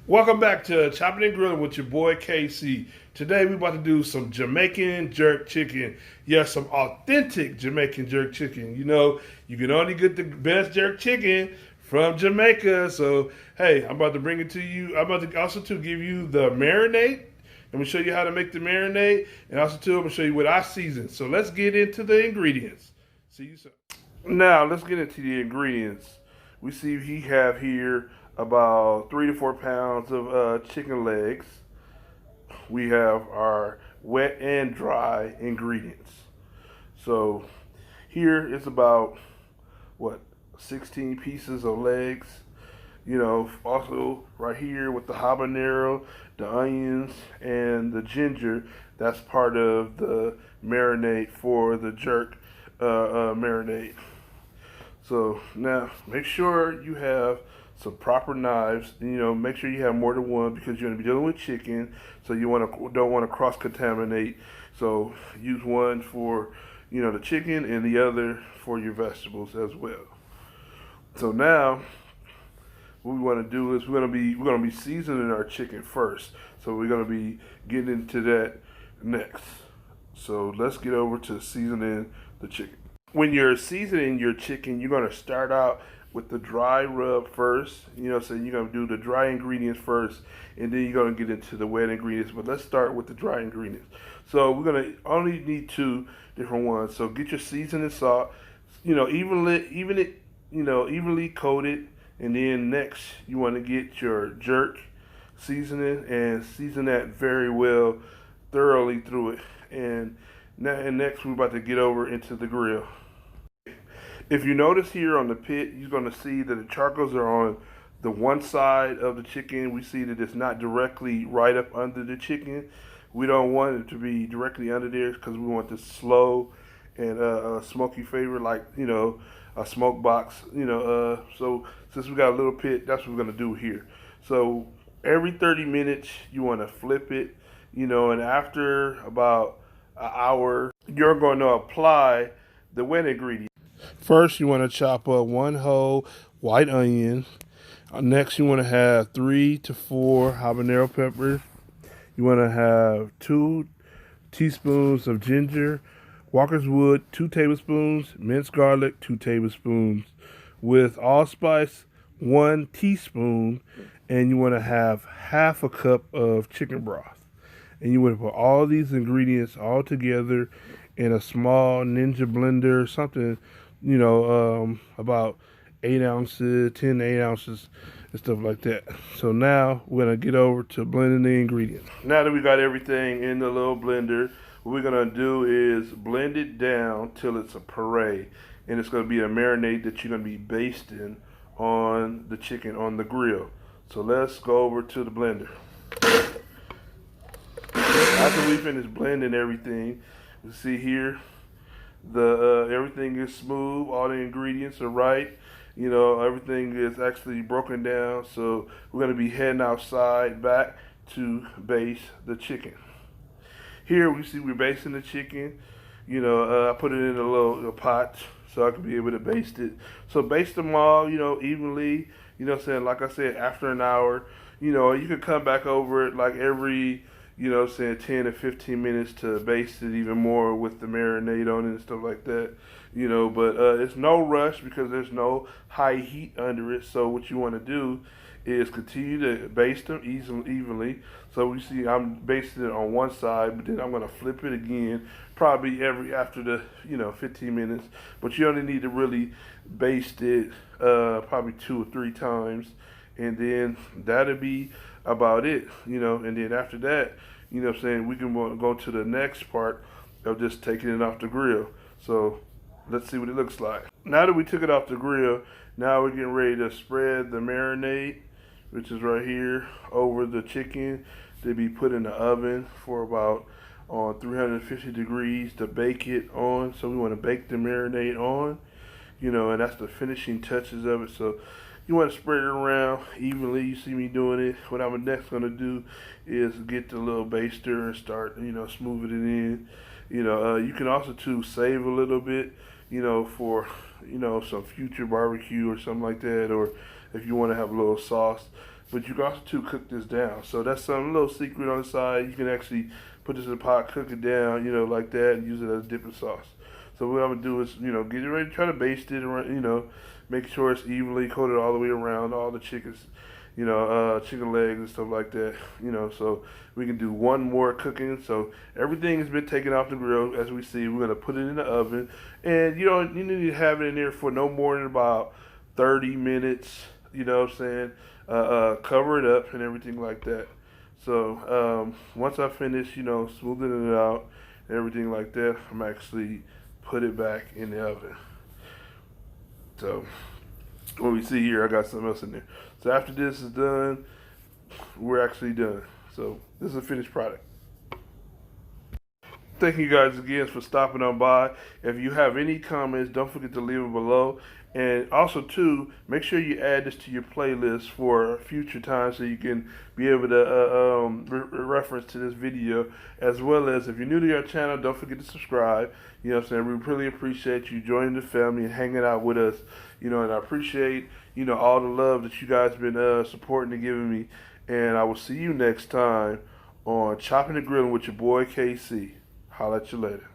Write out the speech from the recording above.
Welcome back to Chopping and Grilling with your boy KC. Today we're about to do some Jamaican jerk chicken. Yes, some authentic Jamaican jerk chicken. You know, you can only get the best jerk chicken from Jamaica. So, hey, I'm about to bring it to you. I'm about to also to give you the marinade. I'm going to show you how to make the marinade. And also, too, I'm going to show you what I season. So, let's get into the ingredients. See you soon. Now let's get into the ingredients. We see he have here about 3 to 4 pounds of chicken legs. We have our wet and dry ingredients. So here it's about what 16 pieces of legs. You know, also right here with the habanero, the onions, and the ginger. That's part of the marinade for the jerk marinade. So now make sure you have some proper knives. You know, make sure you have more than one because you're going to be dealing with chicken. So you don't want to cross contaminate. So use one for the chicken and the other for your vegetables as well. So now what we want to do is we're going to be seasoning our chicken first. So we're going to be getting into that next. So let's get over to seasoning the chicken. When you're seasoning your chicken, you're going to start out with the dry rub first. So you're going to do the dry ingredients first, and then you're going to get into the wet ingredients. But let's start with the dry ingredients. So we're going to only need two different ones. So get your seasoning salt, evenly coated, and then next you want to get your jerk seasoning and season that very well, thoroughly through it. And next we're about to get over into the grill. If you notice here on the pit, you're going to see that the charcoals are on the one side of the chicken. We see that it's not directly right up under the chicken. We don't want it to be directly under there because we want this slow and smoky flavor, like a smoke box. So since we got a little pit, that's what we're going to do here. So every 30 minutes, you want to flip it. And after about an hour, you're going to apply the wet ingredients. First, you want to chop up one whole white onion. Next, you want to have 3 to 4 habanero peppers. You want to have 2 teaspoons of ginger, Walker's Wood, 2 tablespoons, minced garlic, 2 tablespoons, with allspice, 1 teaspoon, and you want to have half a cup of chicken broth. And you want to put all these ingredients all together in a small Ninja blender, something, about 8 ounces, 10 to 8 ounces, and stuff like that. So now we're going to get over to blending the ingredients. Now that we got everything in the little blender, what we're going to do is blend it down till it's a puree. And it's going to be a marinade that you're going to be basting on the chicken on the grill. So let's go over to the blender. After we finish blending everything, you see here, the everything is smooth. All the ingredients are right. Everything is actually broken down. So we're going to be heading outside back to baste the chicken. Here we see we're basting the chicken. I put it in a little pot so I can be able to baste it. So baste them all, evenly. Like I said, after an hour, you can come back over it like every 10 to 15 minutes to baste it even more with the marinade on it and stuff like that. But it's no rush because there's no high heat under it. So what you want to do is continue to baste them evenly. So we see I'm basting it on one side, but then I'm going to flip it again, probably after the 15 minutes. But you only need to really baste it probably 2 or 3 times, and then that'll be about it. And then after that, we can go to the next part of just taking it off the grill. So let's see what it looks like. Now that we took it off the grill, now we're getting ready to spread the marinade, which is right here, over the chicken to be put in the oven for about on 350 degrees to bake it on. So we want to bake the marinade on, and that's the finishing touches of it. So you want to spread it around evenly. You see me doing it. What I'm next going to do is get the little baster and start, smoothing it in. You can also save a little bit, for some future barbecue or something like that, or if you want to have a little sauce but you can also too cook this down. So that's some little secret on the side. You can actually put this in the pot, cook it down, like that, and use it as a dipping sauce. So what I'm gonna do is, get it ready, try to baste it, make sure it's evenly coated all the way around all the chickens, chicken legs and stuff like that, so we can do one more cooking. So everything has been taken off the grill. As we see, we're gonna put it in the oven, and you need to have it in there for no more than about 30 minutes. You know what I'm saying? Cover it up and everything like that. So once I finish, smoothing it out and everything like that, I'm actually put it back in the oven. So what we see here, I got something else in there. So after this is done, we're actually done. So this is a finished product. Thank you guys again for stopping on by. If you have any comments, don't forget to leave them below. And also, too, make sure you add this to your playlist for future times so you can be able to reference to this video. As well as, if you're new to our channel, don't forget to subscribe. You know what I'm saying? We really appreciate you joining the family and hanging out with us. And I appreciate, all the love that you guys been supporting and giving me. And I will see you next time on Chopping and Grilling with your boy KC. Holla at you later.